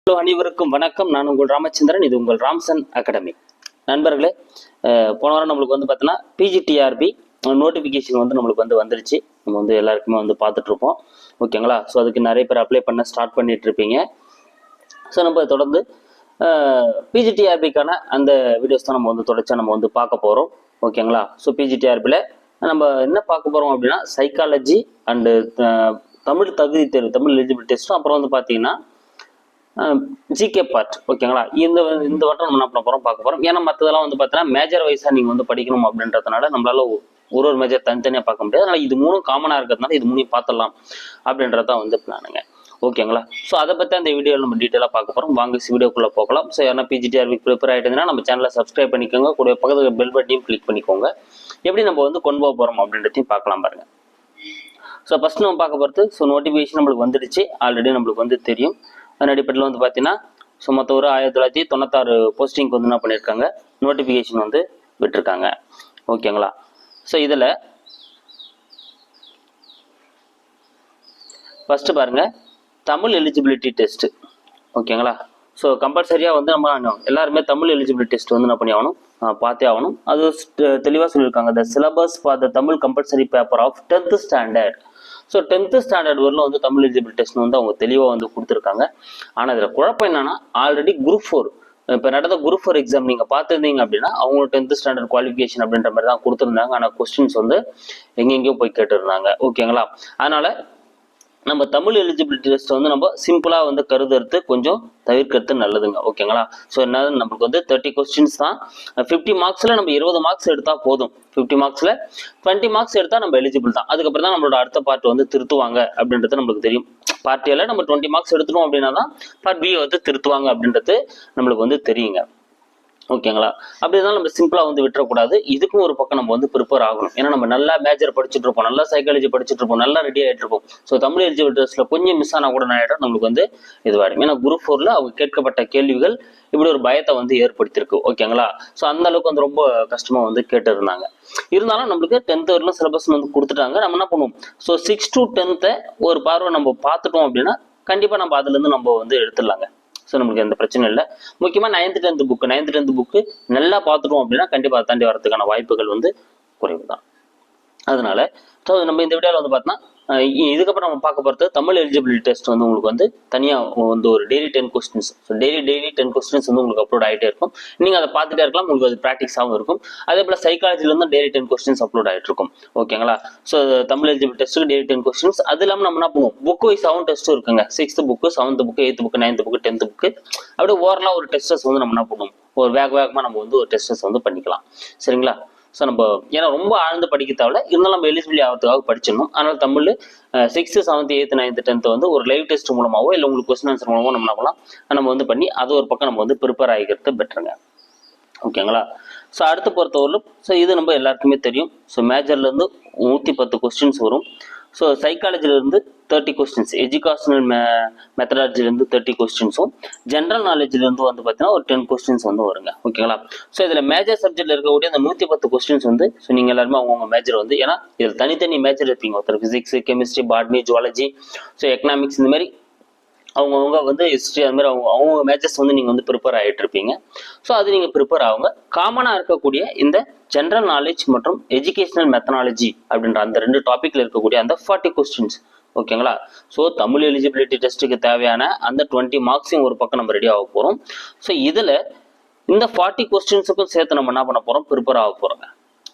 Hello அனைவருக்கும் வணக்கம். நான் உங்கள் ராமச்சந்திரன். இது உங்கள் ராம்சன் அகாடமி. நண்பர்களே, போன வாரம் நம்மளுக்கு பார்த்தீங்கன்னா பிஜிடிஆர்பி நோட்டிஃபிகேஷன் நம்மளுக்கு வந்துருச்சு. நம்ம எல்லாருக்குமே பார்த்துட்டு இருப்போம். ஓகேங்களா? ஸோ அதுக்கு நிறைய பேர் அப்ளை பண்ண ஸ்டார்ட் பண்ணிட்டு இருப்பீங்க. ஸோ நம்ம தொடர்ந்து பிஜிடிஆர்பிக்கான அந்த வீடியோஸ் தான் நம்ம தொடர்ச்சியாக நம்ம பார்க்க போகிறோம். ஓகேங்களா? ஸோ பிஜிடிஆர்பியில் நம்ம என்ன பார்க்க போகிறோம் அப்படின்னா சைக்காலஜி அண்டு தமிழ் தகுதி தேர்வு, தமிழ் எலிஜிபிள் டெஸ்ட்டும், அப்புறம் பார்த்தீங்கன்னா ஜிகே பார்ட். ஓகேங்களா? இந்த வட்டம் நம்ம என்ன பண்ண போகிறோம் பார்க்க போகிறோம். ஏன்னா மற்றதெல்லாம் பார்த்தீங்கன்னா மேஜர் வைஸாக நீங்கள் படிக்கணும் அப்படின்றதுனால நம்மளால ஒரு மேஜர் தனித்தனியாக பார்க்க முடியாது. அதனால் இது மூணும் காமனாக இருக்கிறதுனால இது மூணையும் பார்த்துடலாம் அப்படின்றதான் பிளானுங்க. ஓகேங்களா? ஸோ அதை பற்றி அந்த வீடியோவில் நம்ம டீட்டெயிலாக பார்க்க போகிறோம். வாங்க வீடியோக்குள்ளே போகலாம். ஸோ யாரா பிஜிடிஆர்பி ப்ரிப்பேர் ஆகிட்டுதுன்னா நம்ம சேனலை சப்ஸ்கிரைப் பண்ணிக்கோங்க. கூட பக்கத்தில் பெல் பட்டனையும் கிளிக் பண்ணிக்கோங்க. எப்படி நம்ம கொண்டு போக போகிறோம் அப்படின்றதையும் பார்க்கலாம் பாருங்கள். ஸோ ஃபஸ்ட் நம்ம பார்க்க போகிறது நோட்டிஃபிகேஷன் நம்மளுக்கு வந்துடுச்சு. ஆல்ரெடி நம்மளுக்கு தெரியும். அதன் அடிப்படையில் பார்த்தீங்கன்னா மொத்தம் ஒரு 1996 போஸ்டிங்க்கு என்ன பண்ணியிருக்காங்க, நோட்டிஃபிகேஷன் விட்டுருக்காங்க. ஓகேங்களா? ஸோ இதில் ஃபஸ்ட்டு பாருங்கள், தமிழ் எலிஜிபிலிட்டி டெஸ்ட்டு. ஓகேங்களா? ஸோ கம்பல்சரியாக நம்ம எல்லாருமே தமிழ் எலிஜிபிலிட்டி டெஸ்ட் என்ன பண்ணி ஆகணும், பார்த்தே ஆகணும். அது தெளிவாக சொல்லியிருக்காங்க. The syllabus for the Tamil compulsory paper of 10th standard. So 10th standard வரலும் தமிழ் எலிஜிபிள் டெஸ்ட் அவங்க தெளிவாக கொடுத்துருக்காங்க. ஆனால் இதில் குழப்பம் என்னன்னா, ஆல்ரெடி குரூப் 4 இப்போ நடந்த குரூப் 4 எக்ஸாம் நீங்கள் பார்த்துருந்தீங்க அப்படின்னா அவங்க 10th ஸ்டாண்டர்ட் குவாலிஃபிகேஷன் அப்படின்ற மாதிரி தான் கொடுத்துருந்தாங்க. ஆனால் கொஸ்டின்ஸ் எங்கெங்கேயோ போய் கேட்டுருந்தாங்க. ஓகேங்களா? அதனால நம்ம தமிழ் எலிஜிபிலிட்டி டெஸ்ட் நம்ம சிம்பிளாக கருதுறது கொஞ்சம் தவிர்க்கிறது நல்லதுங்க. ஓகேங்களா? ஸோ என்ன நம்மளுக்கு 30 கொஸ்டின்ஸ் தான். 50 மார்க்ஸில் நம்ம 20 மார்க்ஸ் எடுத்தால் போதும். 50 மார்க்ஸில் 20 மார்க்ஸ் எடுத்தால் நம்ம எலிஜிபிள் தான். அதுக்கப்புறம் தான் நம்மளோட அடுத்த பார்ட் திருத்துவாங்க அப்படின்றது நம்மளுக்கு தெரியும். பார்ட் ஏல நம்ம 20 மார்க்ஸ் எடுத்துட்டோம் அப்படின்னா தான் பார்ட் பி திருத்துவாங்க அப்படின்றது நம்மளுக்கு தெரியுங்க. ஓகேங்களா? அப்படிதான் நம்ம சிம்பிளா விட்டுறக்கூடாது. இதுக்கும் ஒரு பக்கம் நம்ம ப்ரிப்பேர் ஆகணும். ஏன்னா நம்ம நல்லா மேஜர் படிச்சுட்டு இருப்போம், நல்லா சைக்காலஜி படிச்சுட்டு இருப்போம், நல்லா ரெடி ஆகிட்டு இருப்போம். ஸோ தமிழ் எலிஜிபிள் டெஸ்ட்ல கொஞ்சம் மிஸ் ஆனா கூட ஆகிடும், நம்மளுக்கு இதுவாயிடும். ஏன்னா குரூப் 4ல அவங்க கேட்கப்பட்ட கேள்விகள் இப்படி ஒரு பயத்தை ஏற்படுத்தியிருக்கு. ஓகேங்களா? ஸோ அந்த அளவுக்கு ரொம்ப கஷ்டமா கேட்டு இருந்தாங்க. இருந்தாலும் நம்மளுக்கு 10th வரலும் சிலபஸ் கொடுத்துட்டாங்க. நம்ம என்ன பண்ணுவோம், ஸோ 6 to 10th ஒரு பார்வை நம்ம பார்த்துட்டோம் அப்படின்னா கண்டிப்பா நம்ம அதுல இருந்து நம்ம எடுத்துடலாங்க. ஸோ நம்மளுக்கு எந்த பிரச்சனை இல்லை. முக்கியமாக 9th 10th புக்கு நல்லா பார்த்துட்டோம் அப்படின்னா கண்டிப்பாக தாண்டி வரதுக்கான வாய்ப்புகள் குறைவு தான். அதனால ஸோ நம்ம இந்த வீடியோவில் பார்த்தோம்னா இதுக்கப்புறம் நம்ம பார்க்க போகிறது தமிழ் எலிஜிபிலிட்டி டெஸ்ட் உங்களுக்கு தனியாக ஒரு daily 10 questions. So daily 10 questions உங்களுக்கு அப்லோட் ஆகிட்டே இருக்கும். நீங்கள் அதை பார்த்துட்டே இருக்கலாம். உங்களுக்கு அது ப்ராக்டிஸாகவும் இருக்கும். அதே போல் சைக்காலஜிலேருந்து டெய்லி 10 கொஸ்டின்ஸ் அப்லோட் ஆகிட்டு இருக்கும். ஓகேங்களா? ஸோ தமிழ் எலிஜிபிள் டெஸ்ட்டுக்கு டெய்லி 10 கொஸ்டின்ஸ். அது இல்லாமல் நம்ம என்ன பண்ணுவோம், புக் வைஸாகவும் டெஸ்ட்டும் இருக்குங்க. 6th book, 7th book, 8th book, 9th book, 10th book, அப்படியே ஓவரலாக ஒரு டெஸ்டர்ஸ் நம்ம என்ன பண்ணுவோம், ஒரு வேகமாக நம்ம ஒரு டெஸ்டர்ஸ் பண்ணிக்கலாம். சரிங்களா? ஸோ நம்ம ஏன்னா ரொம்ப ஆழ்ந்து படிக்க தேவையில்ல, இருந்தாலும் நம்ம எலிஜிபிலிட்டி ஆகிறதுக்காக படிச்சிடணும். அதனால Tamil 6th 7th 8th 9th 10th ஒரு லைவ் டெஸ்ட் மூலமாவோ இல்லை உங்களுக்கு கொஸ்டின் ஆன்சர் மூலமோ நம்ம பண்ணலாம். நம்ம பண்ணி அது ஒரு பக்கம் நம்ம ப்ரிப்பேர் ஆகிக்கிறது பெட்டருங்க. ஓகேங்களா? ஸோ அடுத்து பொறுத்தவரையிலும் ஸோ இது நம்ம எல்லாருக்குமே தெரியும். ஸோ மேஜர்லேருந்து 110 கொஸ்டின்ஸ் வரும். ஸோ சைக்காலஜிலேருந்து 30 கொஸ்டின்ஸ், எஜுகேஷனல் மெத்தடாலஜிலேருந்து 30 கொஸ்டின்ஸும், ஜென்ரல் நாலேஜ்லேருந்து பார்த்தீங்கன்னா ஒரு 10 கொஸ்டின்ஸ் வருங்க. ஓகேங்களா? ஸோ இதில் மேஜர் சப்ஜெக்டில் இருக்கக்கூடிய அந்த 110 கொஸ்டின்ஸ் ஸோ நீங்கள் எல்லாருமே அவங்கவுங்க மேஜர் ஏன்னா இதில் தனித்தனி மேஜர் இருப்பீங்க. ஒருத்தர் physics, chemistry, botany, zoology, so economics, இந்த மாதிரி அவங்கவுங்க ஹிஸ்ட்ரி, அது மாதிரி அவங்க மேஜர்ஸ் நீங்கள் ப்ரிப்பேர் ஆகிட்டு இருப்பீங்க. ஸோ அது நீங்கள் ப்ரிப்பேர் ஆகுங்க. காமனாக இருக்கக்கூடிய இந்த ஜென்ரல் நாலேஜ் மற்றும் எஜுகேஷனல் மெத்தனாலஜி அப்படின்ற அந்த 2 டாப்பிக்ல இருக்கக்கூடிய அந்த 40 கொஸ்டின்ஸ். ஓகேங்களா? ஸோ தமிழ் எலிஜிபிலிட்டி டெஸ்ட்டுக்கு தேவையான அந்த 20 மார்க்ஸையும் ஒரு பக்கம் நம்ம ரெடி ஆக போகிறோம். ஸோ இதில் இந்த 40 கொஸ்டின்ஸுக்கும் சேர்த்து நம்ம என்ன பண்ண போகிறோம், ப்ரிப்பேர் ஆக போகிறோங்க.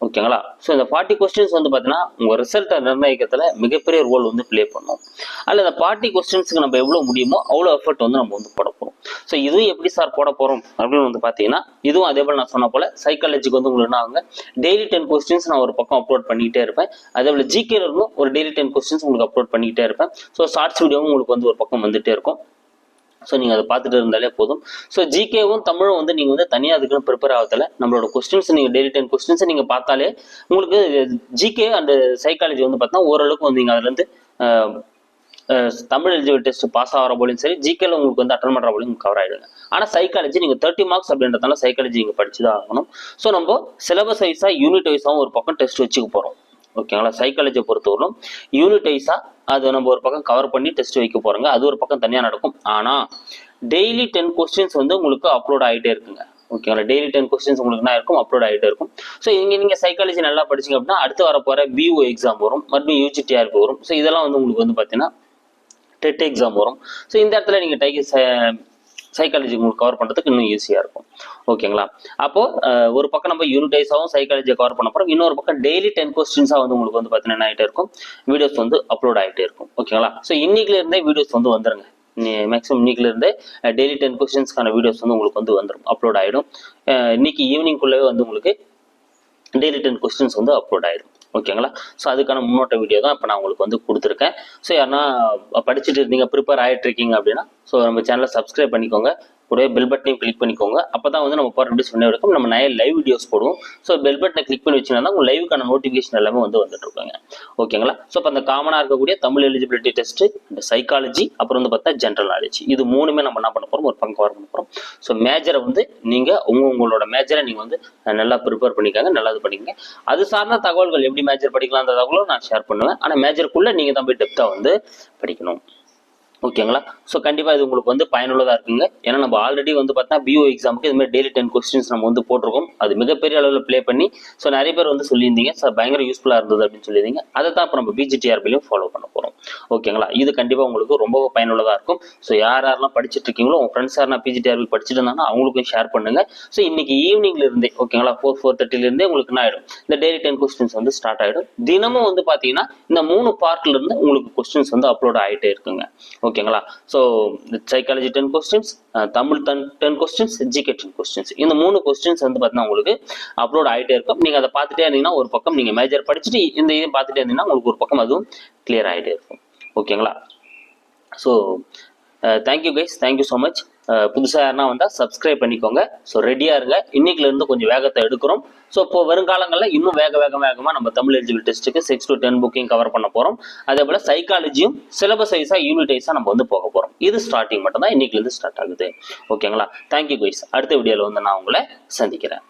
ஓகேங்களா? ஸோ இந்த 40 கொஸ்டின்ஸ் பார்த்தீங்கன்னா உங்கள் ரிசல்ட்டை நிர்ணயிக்கிறதுல மிகப்பெரிய ரோல் ப்ளே பண்ணும். அதில் இந்த 40 கொஸ்டின்ஸுக்கு நம்ம எவ்வளோ முடியுமோ அவ்வளோ எஃபர்ட் நம்ம போட போகிறோம். ஸோ இதுவும் எப்படி சார் போட போகிறோம் அப்படின்னு பார்த்தீங்கன்னா, இதுவும் அதே போல் நான் சொன்ன போல் சைக்காலஜிக்கு உங்களுக்கு என்ன ஆகுங்க, டெய்லி 10 கொஸ்டின்ஸ் நான் ஒரு பக்கம் அப்லோட் பண்ணிக்கிட்டே இருப்பேன். அதே போல் ஜிகேல இருந்தும் ஒரு டெய்லி 10 கொஸ்டின்ஸ் உங்களுக்கு அப்லோட் பண்ணிக்கிட்டே இருப்பேன். ஸோ ஷார்ட்ஸ் வீடியோவும் உங்களுக்கு ஒரு பக்கம் வந்துகிட்டே இருக்கும். ஸோ நீங்கள் அதை பார்த்துட்டு இருந்தாலே போதும். ஸோ ஜிகேவும் தமிழும் நீங்கள் தனியாக அதுக்குன்னு ப்ரிப்பேர் ஆகல. நம்மளோட கொஸ்டின்ஸ் நீங்கள் டெய்லி 10 கொஸ்டின்ஸை நீங்கள் பார்த்தாலே உங்களுக்கு ஜிகே அண்ட் சைக்காலஜி பார்த்தா ஓரளவுக்கு நீங்கள் அதுலேருந்து தமிழ் எலிஜிபிள் டெஸ்ட் பாஸ் ஆகிற போலையும் சரி, ஜிகேல உங்களுக்கு அட்டன் பண்ணுற போலையும் கவர் ஆகிடுங்க. ஆனால் சைக்காலஜி நீங்கள் 30 மார்க்ஸ் அப்படின்றதால சைக்காலஜி நீங்கள் படிச்சு தான் ஆகணும். ஸோ நம்ம சிலபஸ் வைஸாக யூனிட் வைஸாகவும் ஒரு பக்கம் டெஸ்ட் வச்சுக்க போகிறோம். ஓகேங்களா? சைக்காலஜியை பொறுத்தவரைக்கும் யூனிட் வைஸாக அது நம்ம ஒரு பக்கம் கவர் பண்ணி டெஸ்ட் வைக்க போகிறோங்க. அது ஒரு பக்கம் தனியாக நடக்கும். ஆனால் டெய்லி 10 கொஸ்டின்ஸ் வந்து உங்களுக்கு அப்லோட் ஆகிட்டே இருக்குங்க. ஓகேங்களா, டெய்லி 10 கொஸ்டின்ஸ் உங்களுக்கு என்ன இருக்கும், அப்லோட் ஆகிட்டே இருக்கும். ஸோ நீங்கள் சைக்காலஜி நல்லா படிச்சிங்க அப்படின்னா அடுத்து வரப்போகிற பிஓ எக்ஸாம் வரும், மறுபடியும் யூஜிடிஆர்பி வரும். ஸோ இதெல்லாம் வந்து உங்களுக்கு வந்து பார்த்தீங்கன்னா டெட் எக்ஸாம் வரும். ஸோ இந்த இடத்துல நீங்கள் சைக்காலஜி உங்களுக்கு கவர் பண்ணுறதுக்கு இன்னும் ஈஸியாக இருக்கும். ஓகேங்களா, அப்போது ஒரு பக்கம் நம்ம யூனிடைஸாகவும் சைக்காலஜியை கவர் பண்ண போகிறோம், இன்னொரு பக்கம் டெய்லி 10 கொஸ்டின்ஸாக வந்து உங்களுக்கு வந்து பார்த்தீங்கன்னா என்ன ஆகிட்டே இருக்கும், வீடியோஸ் வந்து அப்லோட் ஆகிட்டே இருக்கும். ஓகேங்களா, ஸோ இன்னைக்குலேருந்தே வீடியோஸ் வந்து வந்துருங்க. மேக்ஸிமம் இன்னைக்குலேருந்தே டெய்லி 10 கொஸ்டின்ஸ்க்கான வீடியோஸ் வந்து உங்களுக்கு வந்து வந்துடும், அப்லோட் ஆகிடும். இன்னைக்கு ஈவினிங்குள்ளவே வந்து உங்களுக்கு டெய்லி 10 கொஸ்டின்ஸ் வந்து அப்லோட் ஆகிடும். ஓகேங்களா, ஸோ அதுக்கான முன்னோட்ட வீடியோ தான் இப்போ நான் உங்களுக்கு வந்து கொடுத்துருக்கேன். ஸோ யாருன்னா படிச்சுட்டு இருந்தீங்க, ப்ரிப்பேர் ஆகிட்டு இருக்கீங்க அப்படின்னா ஸோ நம்ம சேனலை சப்ஸ்கிரைப் பண்ணிக்கோங்க, கூடவே பெல் பட்டனையும் கிளிக் பண்ணிக்கோங்க. அப்போ தான் வந்து நம்ம போகிற வீடியோஸ் பண்ணி இருக்கும், நம்ம நிறைய லைவ் வீடியோஸ் போடுவோம். ஸோ பெல் பட்டனை கிளிக் பண்ணி வச்சுன்னா உங்கள் லைவுக்கான நோட்டிஃபிகேஷன் எல்லாமே வந்து வந்துட்டு இருக்காங்க. ஓகேங்களா, ஸோ இப்போ அந்த காமனாக இருக்கக்கூடிய தமிழ் எலிஜிபிலிட்டி டெஸ்ட், இந்த சைக்காலஜி, அப்புறம் வந்து பார்த்தா ஜென்ரல் நாலேஜ், இது மூணுமே நம்ம என்ன பண்ண போகிறோம், ஒரு பங்கு கவர் பண்ண போகிறோம். ஸோ மேஜரை வந்து நீங்கள் உங்களோட மேஜரை நீங்கள் வந்து நல்லா ப்ரிப்பேர் பண்ணிக்காங்க, நல்லா இது பண்ணிக்கங்க. அது சார்ந்த தகவல்கள் எப்படி மேஜர் படிக்கலான்ற தகவலும் நான் ஷேர் பண்ணுவேன். ஆனால் மேஜருக்குள்ளே நீங்கள் தான் போய் டெப்த்தாக வந்து படிக்கணும். ஓகேங்களா, ஸோ கண்டிப்பாக இது உங்களுக்கு வந்து பயனுள்ளதாக இருக்குங்க. ஏன்னா நம்ம ஆல்ரெடி வந்து பார்த்தா பிஓ எக்ஸாமுக்கு இதுமாதிரி டெய்லி 10 கொஸ்டின்ஸ் நம்ம வந்து போட்டிருக்கோம். அது மிகப்பெரிய அளவில் ப்ளே பண்ணி ஸோ நிறைய பேர் வந்து சொல்லியிருந்தீங்க சார் பயங்கர யூஸ்ஃபுல்லாக இருந்தது அப்படின்னு சொல்லியிருந்தீங்க. அதை தான் இப்போ நம்ம பிஜிடிஆர்பிலையும் ஃபாலோ பண்ண போகிறோம். ஓகேங்களா, இது கண்டிப்பாக உங்களுக்கு ரொம்ப பயனுள்ளதாக இருக்கும். ஸோ யாரெல்லாம் படிச்சுட்டு இருக்கீங்களோ உங்கள் ஃப்ரெண்ட்ஸ் யாரெல்லாம் பிஜிடிஆர்பி படிச்சுட்டு இருந்தாங்கன்னா அவங்களுக்கும் ஷேர் பண்ணுங்க. ஸோ இன்னைக்கு ஈவினிங்ல இருந்தே ஓகேங்களா 4:30 உங்களுக்கு என்ன ஆகிடும், இந்த டெய்லி 10 கொஸ்டின்ஸ் வந்து ஸ்டார்ட் ஆகிடும். தினமும் வந்து பார்த்தீங்கன்னா இந்த 3 பார்ட்ல இருந்து உங்களுக்கு கொஸ்டின்ஸ் வந்து அப்லோட் ஆகிட்டே இருக்குங்க. ஓகேங்களா, so psychology 10 questions, Tamil 10 questions, GK 10 questions, இந்த 3 கொஸ்டின்ஸ் வந்து பார்த்தீங்கன்னா உங்களுக்கு அப்லோட் ஆகிட்டே இருக்கும். நீங்கள் அதை பார்த்துட்டே இருந்தீங்கன்னா ஒரு பக்கம் நீங்கள் மேஜர் படிச்சுட்டு இந்த இதையும் பார்த்துட்டே இருந்தீங்கன்னா உங்களுக்கு ஒரு பக்கம் அதுவும் கிளியர் ஆகிட்டே இருக்கும். ஓகேங்களா, so thank you guys, thank you so much. புதுசாக யாருன்னா வந்தால் சப்ஸ்கிரைப் பண்ணிக்கோங்க. ஸோ ரெடியாக இருங்க, இன்னைக்குலேருந்து கொஞ்சம் வேகத்தை எடுக்கிறோம். ஸோ இப்போ வருங்காலங்களில் இன்னும் வேகமாக நம்ம தமிழ் எலிஜிபிள் டெஸ்ட்டுக்கு 6 to 10 புக்கிங் கவர் பண்ண போகிறோம். அதே போல் சைக்காலஜியும் சிலபஸ் வைஸாக யூனிட் வைஸாக நம்ம வந்து போக போகிறோம். இது ஸ்டார்டிங் மட்டும் தான், இன்னைக்குலேருந்து ஸ்டார்ட் ஆகுது. ஓகேங்களா, தேங்க்யூ கைஸ். அடுத்த வீடியோவில் வந்து நான் உங்களை சந்திக்கிறேன்.